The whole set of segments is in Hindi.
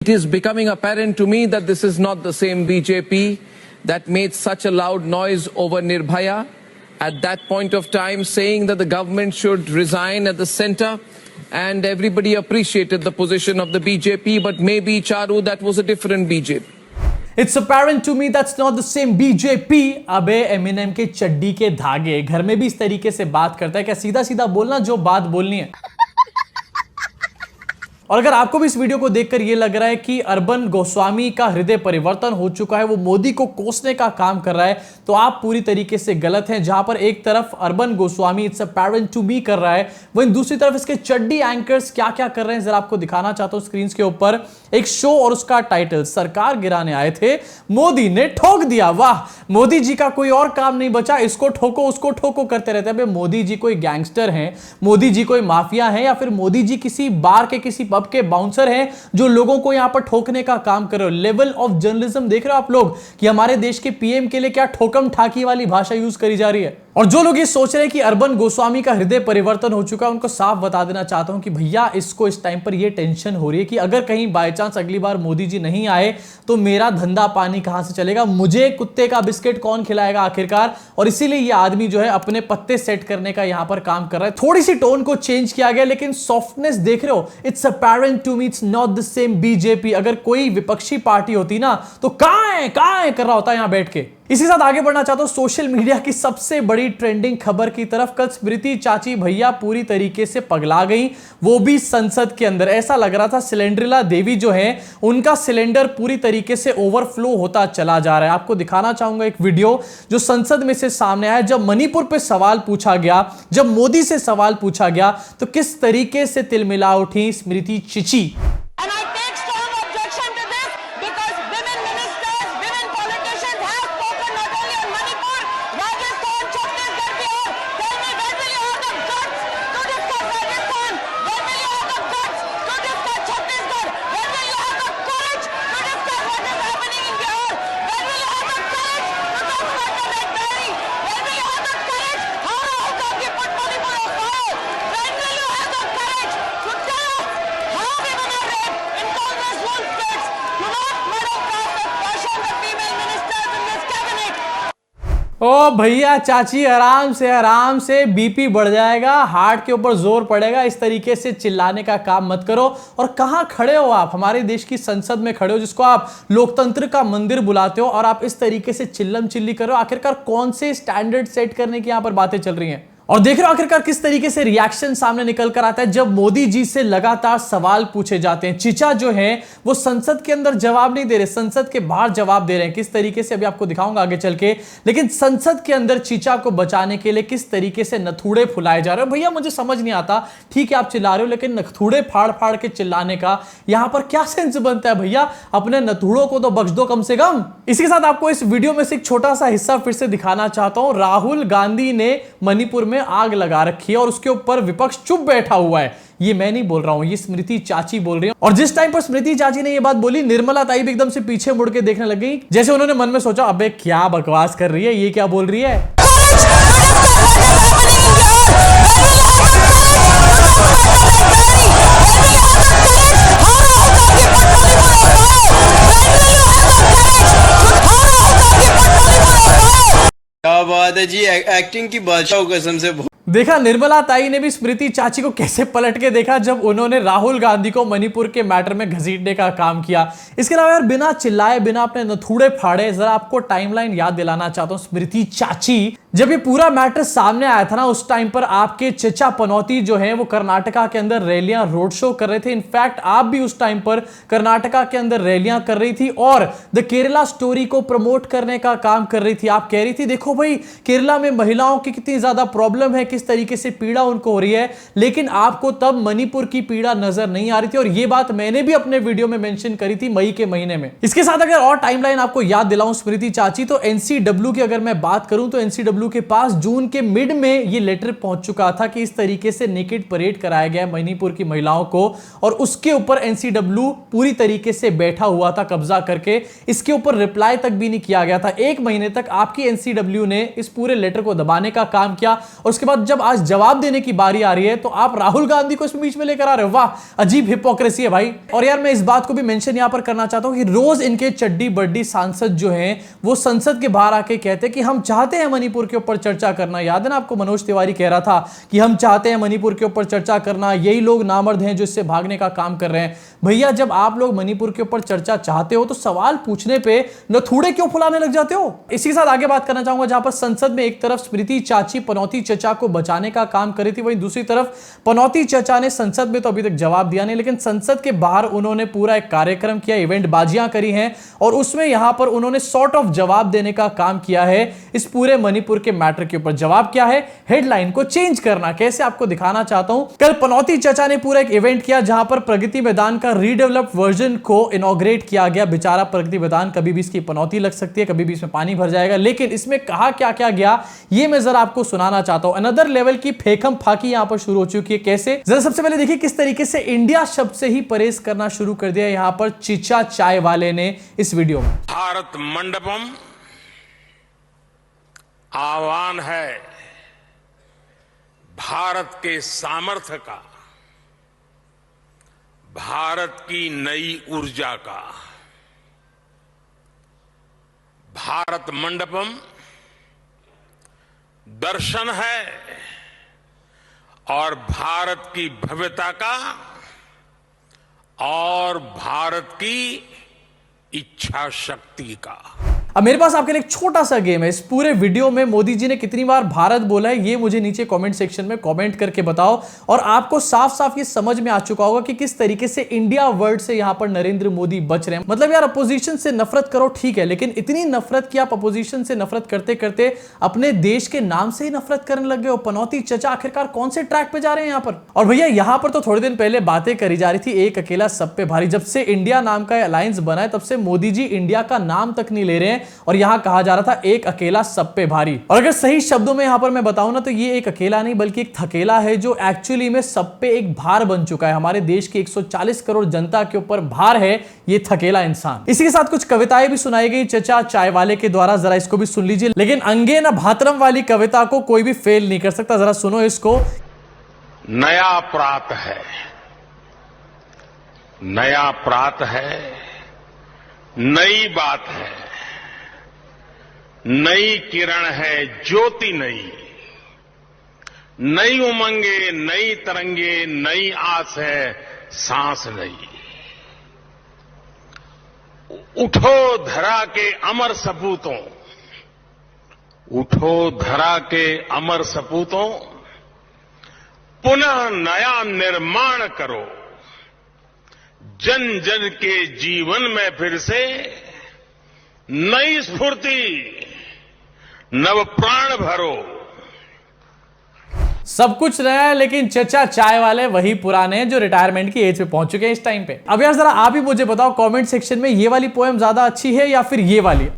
It is becoming apparent to me that this is not the same BJP that made such a loud noise over Nirbhaya at that point of time, saying that the government should resign at the center, and everybody appreciated the position of the BJP, but maybe, Charu, that was a different BJP. It's apparent to me that's not the same BJP. अबे एमिनेम के चड्डी के धागे घर में भी इस तरीके से बात करता है क्या? सीधा सीधा बोलना जो बात बोलनी है। और अगर आपको भी इस वीडियो को देखकर यह लग रहा है कि अर्बन गोस्वामी का हृदय परिवर्तन हो चुका है, वो मोदी को कोसने का काम कर रहा है, तो आप पूरी तरीके से गलत हैं। जहां पर एक तरफ अर्बन Goswami it's apparent to be कर रहा है, वहीं दूसरी तरफ इसके चड्डी एंकर्स क्या क्या कर रहे हैं जरा आपको दिखाना चाहता हूं स्क्रीन के ऊपर। एक शो और उसका टाइटल सरकार गिराने आए थे, मोदी ने ठोक दिया। वाह, मोदी जी का कोई और काम नहीं बचा, इसको ठोको उसको ठोको करते रहते हैं। मोदी जी कोई गैंगस्टर हैं, मोदी जी कोई माफिया हैं, या फिर मोदी जी किसी बार के किसी पब के बाउंसर हैं जो लोगों को यहां पर ठोकने का काम कर रहे हो? लेवल ऑफ जर्नलिज्म देख रहे हो आप लोग कि हमारे देश के पीएम के लिए क्या ठोकम ठाकी वाली भाषा यूज करी जा रही है। और जो लोग ये सोच रहे हैं कि अर्बन गोस्वामी का हृदय परिवर्तन हो चुका है, उनको साफ बता देना चाहता हूं कि भैया इसको इस टाइम पर ये टेंशन हो रही है कि अगर कहीं बाय चांस अगली बार मोदी जी नहीं आए तो मेरा धंधा पानी कहां से चलेगा, मुझे कुत्ते का बिस्किट कौन खिलाएगा आखिरकार। और इसीलिए ये आदमी जो है अपने पत्ते सेट करने का यहां पर काम कर रहा है। थोड़ी सी टोन को चेंज किया गया, लेकिन सॉफ्टनेस देख रहे हो। It's apparent to me it's not the same BJP. अगर कोई विपक्षी पार्टी होती ना तो कहां है कर रहा होता यहां बैठ के। इसी साथ आगे बढ़ना चाहता हूं सोशल मीडिया की सबसे बड़ी ट्रेंडिंग खबर की तरफ। कल स्मृति चाची भैया पूरी तरीके से पगला गई, वो भी संसद के अंदर। ऐसा लग रहा था सिलेंड्रिला देवी जो है उनका सिलेंडर पूरी तरीके से ओवरफ्लो होता चला जा रहा है। आपको दिखाना चाहूंगा एक वीडियो जो संसद में से सामने आया। जब मणिपुर पे सवाल पूछा गया, जब मोदी से सवाल पूछा गया, तो किस तरीके से तिलमिला उठी स्मृति चिची। ओ भैया चाची आराम से बीपी बढ़ जाएगा, हार्ट के ऊपर जोर पड़ेगा। इस तरीके से चिल्लाने का काम मत करो। और कहां खड़े हो आप? हमारे देश की संसद में खड़े हो, जिसको आप लोकतंत्र का मंदिर बुलाते हो, और आप इस तरीके से चिल्लम चिल्ली कर रहे हो। आखिरकार कौन से स्टैंडर्ड सेट करने की यहां पर बातें चल रही हैं? और देख रहे हो आखिरकार किस तरीके से रिएक्शन सामने निकल कर आता है जब मोदी जी से लगातार सवाल पूछे जाते हैं। चिचा जो है वो संसद के अंदर जवाब नहीं दे रहे, संसद के बाहर जवाब दे रहे हैं। किस तरीके से अभी आपको दिखाऊंगा आगे चल के। लेकिन संसद के अंदर चिचा को बचाने के लिए किस तरीके से नथुड़े फुलाए जा रहे हो। भैया मुझे समझ नहीं आता, ठीक है आप चिल्ला रहे हो, लेकिन नथुड़े फाड़ फाड़ के चिल्लाने का यहां पर क्या सेंस बनता है? भैया अपने नथुड़ों को तो बख्श दो कम से कम। इसी के साथ आपको इस वीडियो में से एक छोटा सा हिस्सा फिर से दिखाना चाहता हूं। राहुल गांधी ने मणिपुर में आग लगा रखी है और उसके ऊपर विपक्ष चुप बैठा हुआ है। ये मैं नहीं बोल रहा हूं, ये स्मृति चाची बोल रही है। और जिस टाइम पर स्मृति चाची ने ये बात बोली, निर्मला ताई भी एकदम से पीछे मुड़ के देखने लग गई, जैसे उन्होंने मन में सोचा अबे क्या बकवास कर रही है, ये क्या बोल रही है। क्या बात है जी, एक्टिंग की बादशाह कसम से। देखा निर्मला ताई ने भी स्मृति चाची को कैसे पलट के देखा जब उन्होंने राहुल गांधी को मणिपुर के मैटर में घसीटने का काम किया। इसके अलावा यार बिना चिल्लाए, बिना अपने नथुड़े फाड़े, जरा आपको टाइमलाइन याद दिलाना चाहता हूं। स्मृति चाची जब ये पूरा मैटर सामने आया था ना, उस टाइम पर आपके चचा पनौती जो है वो कर्नाटका के अंदर रैलियां, रोड शो कर रहे थे। इनफैक्ट आप भी उस टाइम पर कर्नाटका के अंदर रैलियां कर रही थी और द केरला स्टोरी को प्रमोट करने का काम कर रही थी। आप कह रही थी देखो भाई केरला में महिलाओं की कितनी ज्यादा प्रॉब्लम है, किस तरीके से पीड़ा उनको हो रही है, लेकिन आपको तब मणिपुर की पीड़ा नजर नहीं आ रही थी। और ये बात मैंने भी अपने वीडियो में मेंशन करी थी मई के महीने में। इसके साथ अगर और टाइमलाइन आपको याद दिलाऊं स्मृति चाची, तो एनसीडब्ल्यू की अगर मैं बात करूं तो एनसीडब्ल्यू एनसीडब्ल्यू के पास जून के मिड में ये लेटर पहुंच चुका था कि इस तरीके से नेकेड परेड कराया गया मणिपुर की महिलाओं को, और उसके ऊपर एनसीडब्ल्यू पूरी तरीके से बैठा हुआ था कब्जा करके। इसके ऊपर रिप्लाई तक भी नहीं किया गया था। 1 महीने तक आपकी एनसीडब्ल्यू ने इस पूरे लेटर को दबाने का काम किया, और उसके बाद जब आज जवाब देने की बारी आ रही है तो आप राहुल गांधी को इस बीच में लेकर आ रहे हो। वाह, अजीब हिपोक्रेसी है भाई। और यार मैं इस बात को भी मेंशन यहां पर करना चाहता हूं कि रोज इनके चड्डी बड्डी सांसद जो हैं वो संसद के बाहर आके कहते हैं कि हम चाहते हैं मणिपुर के ऊपर चर्चा करना। याद है ना आपको, मनोज तिवारी कह रहा था कि हम चाहते हैं मणिपुर के ऊपर चर्चा करना, यही लोग नामर्द हैं जो इससे भागने का काम कर रहे हैं। भैया जब आप लोग मणिपुर के ऊपर चर्चा चाहते हो तो सवाल पूछने पे नथुड़े क्यों फुलाने लग जाते हो। इसी के साथ आगे बात करना चाहूंगा, जहां पर संसद में एक तरफ स्मृति चाची पनौती चचा को बचाने का काम कर रही थी, वहीं दूसरी तरफ पनौती चचा ने संसद में तो अभी तक जवाब दिया नहीं, लेकिन संसद के बाहर उन्होंने पूरा एक कार्यक्रम किया, इवेंट बाजियां करी हैं, और उसमें यहां पर उन्होंने सॉर्ट ऑफ जवाब देने का काम किया है इस पूरे मणिपुर के मैटर के ऊपर। जवाब क्या है? हेडलाइन को चेंज करना। कैसे आपको दिखाना चाहता हूं। कल पनौती चचा ने पूरा एक इवेंट किया जहां पर प्रगति मैदान का रीडेवलप्ड वर्जन को इनॉग्रेट किया गया। बेचारा प्रगति मैदान, कभी भी इसकी पनौती लग सकती है, कभी भी इसमें पानी भर जाएगा, लेकिन इसमें कहा क्या क्या गया ये मैं जरा आपको सुनाना चाहता हूं। अनदर लेवल की फेकम फाकी यहां पर शुरू हो चुकी है। कैसे? जरा सबसे पहले देखिए किस तरीके से इंडिया शब्द से ही परहेज करना शुरू कर दिया यहां पर चिचा चाय वाले ने इस वीडियो में। भारत मंडपम आह्वान है भारत के सामर्थ्य का, भारत की नई ऊर्जा का। भारत मंडपम दर्शन है और भारत की भव्यता का और भारत की इच्छा शक्ति का। अब मेरे पास आपके लिए एक छोटा सा गेम है। इस पूरे वीडियो में मोदी जी ने कितनी बार भारत बोला है ये मुझे नीचे कमेंट सेक्शन में कमेंट करके बताओ, और आपको साफ साफ ये समझ में आ चुका होगा कि किस तरीके से इंडिया वर्ड से यहां पर नरेंद्र मोदी बच रहे हैं। मतलब यार अपोजिशन से नफरत करो ठीक है, लेकिन इतनी नफरत कि आप अपोजिशन से नफरत करते करते अपने देश के नाम से ही नफरत करने लग गए हो। पनौती चचा आखिरकार कौन से ट्रैक पे जा रहे हैं यहां पर? और भैया यहां पर तो थोड़े दिन पहले बातें करी जा रही थी एक अकेला सब पे भारी। जब से इंडिया नाम का अलायंस बना है तब से मोदी जी इंडिया का नाम तक नहीं ले रहे हैं, और यहां कहा जा रहा था एक अकेला सब पे भारी। और अगर सही शब्दों में यहां पर मैं बताऊं ना तो ये एक अकेला नहीं बल्कि एक थकेला है जो एक्चुअली में सब पे एक भार बन चुका है। हमारे देश की 140 करोड़ जनता के ऊपर भार है ये थकेला इंसान। इसी के साथ कुछ कविताएं भी सुनाई गई चचा चाय वाले के द्वारा, जरा इसको भी सुन लीजिए। लेकिन अंगे न भातरम वाली कविता को कोई भी फेल नहीं कर सकता, जरा सुनो इसको। नया प्रात है, नया प्रात है, नई बात है, नई किरण है, ज्योति नई, नई उमंगे, नई तरंगे, नई आस है, सांस नई। उठो धरा के अमर सपूतों, उठो धरा के अमर सपूतों, पुनः नया निर्माण करो, जन जन के जीवन में फिर से नई स्फूर्ति, नव प्राण भरो। सब कुछ नया है लेकिन चचा चाय वाले वही पुराने हैं जो रिटायरमेंट की एज पे पहुंच चुके हैं इस टाइम पे। अब यार जरा आप ही मुझे बताओ कमेंट सेक्शन में ये वाली पोएम ज्यादा अच्छी है या फिर ये वाली?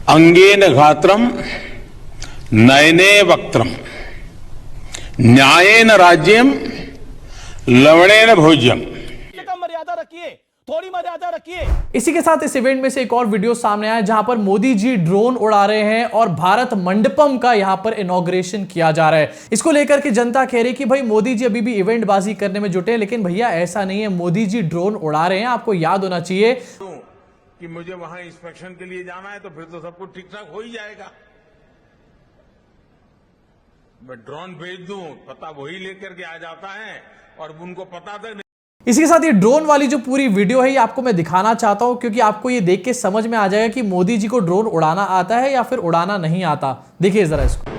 अंगेन घात्रम नयने वक्त्रम न्यायेन राज्यम लवणेन भोज्यम। मर्यादा रखिए, थोड़ी मर्यादा रखिए। इसी के साथ इस इवेंट में से एक और वीडियो सामने आया जहां पर मोदी जी ड्रोन उड़ा रहे हैं और भारत मंडपम का यहां पर इनॉग्रेशन किया जा रहा है। इसको लेकर के जनता कह रही कि भाई मोदी जी अभी भी इवेंट बाजी करने में जुटे हैं, लेकिन भैया ऐसा नहीं है, मोदी जी ड्रोन उड़ा रहे हैं। आपको याद होना चाहिए कि मुझे वहां इंस्पेक्शन के लिए जाना है तो फिर तो सब कुछ ठीक ठाक हो ही जाएगा। मैं ड्रोन भेज दूं, पता वही लेकर के आ जाता है और उनको पता तक। इसी के साथ ये ड्रोन वाली जो पूरी वीडियो है ये आपको मैं दिखाना चाहता हूं क्योंकि आपको ये देख के समझ में आ जाएगा कि मोदी जी को ड्रोन उड़ाना आता है या फिर उड़ाना नहीं आता। देखिए जरा इसको।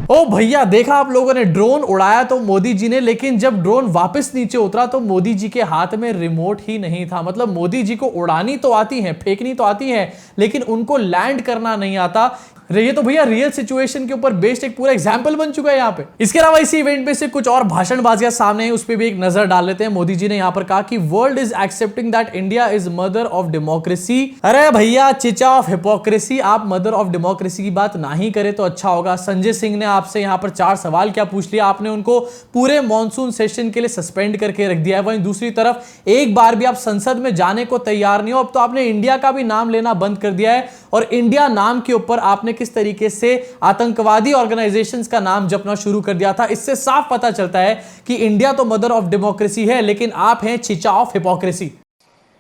ओ भैया, देखा आप लोगों ने, ड्रोन उड़ाया तो मोदी जी ने, लेकिन जब ड्रोन वापस नीचे उतरा तो मोदी जी के हाथ में रिमोट ही नहीं था। मतलब मोदी जी को उड़ानी तो आती है, फेंकनी तो आती है, लेकिन उनको लैंड करना नहीं आता। ये तो भैया रियल सिचुएशन के ऊपर बेस्ड एक पूरा एग्जांपल बन चुका है यहाँ पे। इसके अलावा इसी इवेंट में से कुछ और भाषणबाजियां सामने हैं, उस पर भी एक नजर डाल लेते हैं। मोदी जी ने यहाँ पर कहा कि world is accepting that India is mother of democracy. अरे भैया, चिचा ऑफ हिपोक्रेसी, आप मदर ऑफ डेमोक्रेसी की बात ना ही करें तो अच्छा होगा। संजय सिंह ने आपसे यहाँ पर 4 सवाल क्या पूछ लिया, आपने उनको पूरे मॉनसून सेशन के लिए सस्पेंड करके रख दिया है। वहीं दूसरी तरफ एक बार भी आप संसद में जाने को तैयार नहीं हो। अब तो आपने इंडिया का भी नाम लेना बंद कर दिया है, और इंडिया नाम के ऊपर आपने किस तरीके से आतंकवादी ऑर्गेनाइजेशंस का नाम जपना शुरू कर दिया था। इससे साफ पता चलता है कि इंडिया तो मदर ऑफ डेमोक्रेसी है, लेकिन आप हैं चिचा ऑफ हिपोक्रेसी।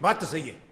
बात तो सही है।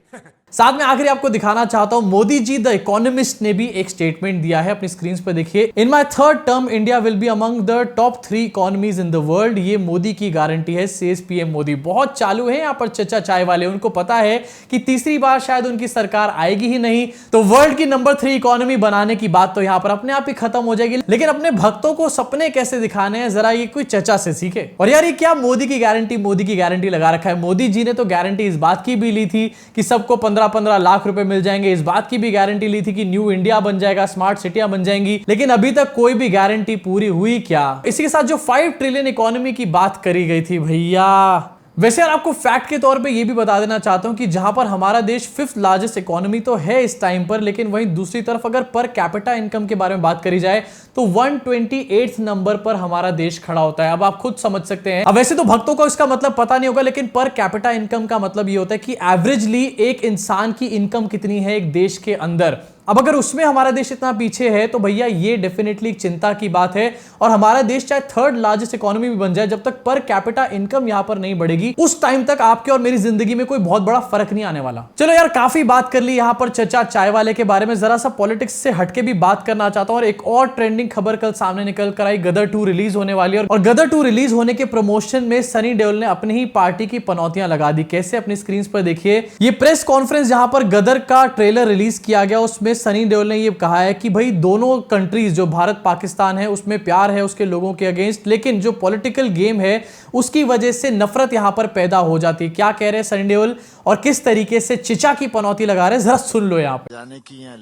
साथ में आखिरी आपको दिखाना चाहता हूं, मोदी जी द इकोनॉमिस्ट ने भी एक स्टेटमेंट दिया है, अपनी स्क्रीन पर देखिए। In my third term India will be among the top 3 economies in the world. ये मोदी की गारंटी है, सेज पीएम मोदी। बहुत चालू है यहाँ पर चचा चाय वाले, उनको पता है कि तीसरी बार शायद उनकी सरकार आएगी ही नहीं, तो वर्ल्ड की नंबर 3 इकोनॉमी बनाने की बात तो यहाँ पर अपने आप ही खत्म हो जाएगी। लेकिन अपने भक्तों को सपने कैसे दिखाने हैं, जरा ये कोई चचा से सीखे। और यार, ये क्या मोदी की गारंटी लगा रखा है। मोदी जी ने तो गारंटी इस बात की भी ली थी कि सबको 15-15 लाख रुपए मिल जाएंगे। इस बात की भी गारंटी ली थी कि न्यू इंडिया बन जाएगा, स्मार्ट सिटियां बन जाएंगी, लेकिन अभी तक कोई भी गारंटी पूरी हुई क्या? इसी के साथ जो 5 ट्रिलियन इकोनॉमी की बात करी गई थी भैया, वैसे यार आपको फैक्ट के तौर पे ये भी बता देना चाहता हूं कि जहां पर हमारा देश 5th लार्जेस्ट इकोनॉमी तो है इस टाइम पर, लेकिन वहीं दूसरी तरफ अगर पर कैपिटा इनकम के बारे में बात करी जाए तो 128th नंबर पर हमारा देश खड़ा होता है। अब आप खुद समझ सकते हैं। अब वैसे तो भक्तों को इसका मतलब पता नहीं होगा, लेकिन पर कैपिटा इनकम का मतलब ये होता है कि एवरेजली एक इंसान की इनकम कितनी है एक देश के अंदर। अब अगर उसमें हमारा देश इतना पीछे है तो भैया ये डेफिनेटली एक चिंता की बात है। और हमारा देश चाहे 3rd लार्जेस्ट इकोनॉमी भी बन जाए, जब तक पर कैपिटा इनकम यहां पर नहीं बढ़ेगी, उस टाइम तक आपके और मेरी जिंदगी में कोई बहुत बड़ा फर्क नहीं आने वाला। चलो यार, काफी बात कर ली यहां पर चचा चाय वाले के बारे में। जरा सा पॉलिटिक्स से हटके भी बात करना चाहता हूं, और एक और ट्रेंडिंग खबर कल सामने निकल कर आई। गदर 2 रिलीज होने वाली है, और गदर 2 रिलीज होने के प्रमोशन में सनी देओल ने अपनी ही पार्टी की पनौतियां लगा दी। कैसे, अपनी स्क्रीन पर देखिए। ये प्रेस कॉन्फ्रेंस जहां पर गदर का ट्रेलर रिलीज किया गया, उसमें सनी देओल ने कहा है कि भाई दोनों कंट्रीज जो भारत पाकिस्तान है उसमें प्यार है उसके लोगों के अगेंस्ट, लेकिन जो पॉलिटिकल गेम है उसकी वजह से नफरत यहां पर पैदा हो जाती है। क्या कह रहे हैं सनी देओल और किस तरीके से चिचा की पनौती लगा रहे हैं, जरा सुन लो। यहां पर जाने की या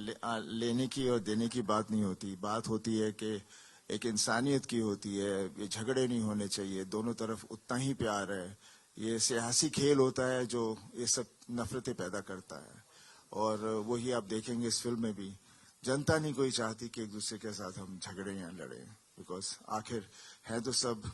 लेने की और देने की बात नहीं होती, बात होती है कि एक इंसानियत की होती है। ये झगड़े नहीं होने चाहिए, दोनों तरफ उतना ही प्यार है। ये सियासी खेल होता है जो ये सब नफरतें पैदा करता है, और वही आप देखेंगे इस फिल्म में भी। जनता नहीं कोई चाहती कि एक दूसरे के साथ हम झगड़े या लड़े, बिकॉज आखिर है तो सब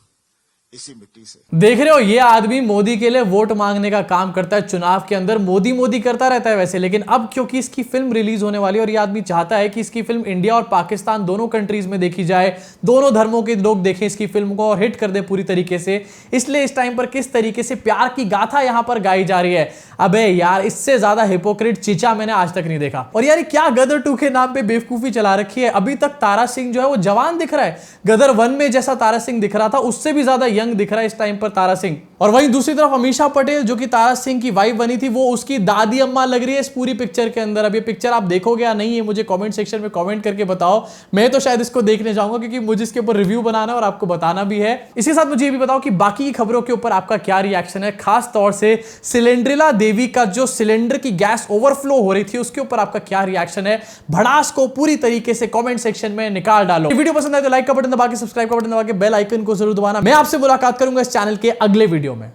इसी मिट्टी से। देख रहे हो, ये आदमी मोदी के लिए वोट मांगने का काम करता है। चुनाव के अंदर मोदी मोदी करता रहता है वैसे, लेकिन अब क्योंकि इसकी फिल्म रिलीज होने वाली है और ये आदमी चाहता है कि इसकी फिल्म इंडिया और पाकिस्तान दोनों कंट्रीज में देखी जाए, दोनों धर्मों के लोग देखें इसकी फिल्म को और हिट कर दे पूरी तरीके से, इसलिए इस टाइम पर किस तरीके से प्यार की गाथा यहां पर गाई जा रही है। अबे यार, इससे ज्यादा हिपोक्रेट चिचा मैंने आज तक नहीं देखा। और यार, क्या गदर 2 के नाम पे बेवकूफी चला रखी है। अभी तक तारा सिंह जो है वो जवान दिख रहा है। गदर 1 में जैसा तारा सिंह दिख रहा था उससे भी ज्यादा यंग दिख रहा है इस टाइम पर तारा सिंह। और वहीं दूसरी तरफ अमीषा पटेल जो कि तारा सिंह की वाइफ बनी थी, वो उसकी दादी अम्मा लग रही है इस पूरी पिक्चर के अंदर। अब ये पिक्चर आप देखोगे या नहीं, ये मुझे कमेंट सेक्शन में कमेंट करके बताओ। मैं तो शायद इसको देखने जाऊंगा, क्योंकि मुझे इसके ऊपर रिव्यू बनाना है और आपको बताना भी है। इसके साथ मुझे ये भी बताओ कि बाकी की खबरों के ऊपर आपका क्या रिएक्शन है, खास तौर से सिलेंड्रिला देवी का जो सिलेंडर की गैस ओवरफ्लो हो रही थी उसके ऊपर आपका क्या रिएक्शन है। भड़ास को पूरी तरीके से कमेंट सेक्शन में निकाल डालो। वीडियो पसंद आए तो लाइक का बटन दबा के, सब्सक्राइब का बटन दबा के बेल आइकन को जरूर दबाना। मैं आपसे मुलाकात करूंगा इस चैनल के अगले वीडियो में।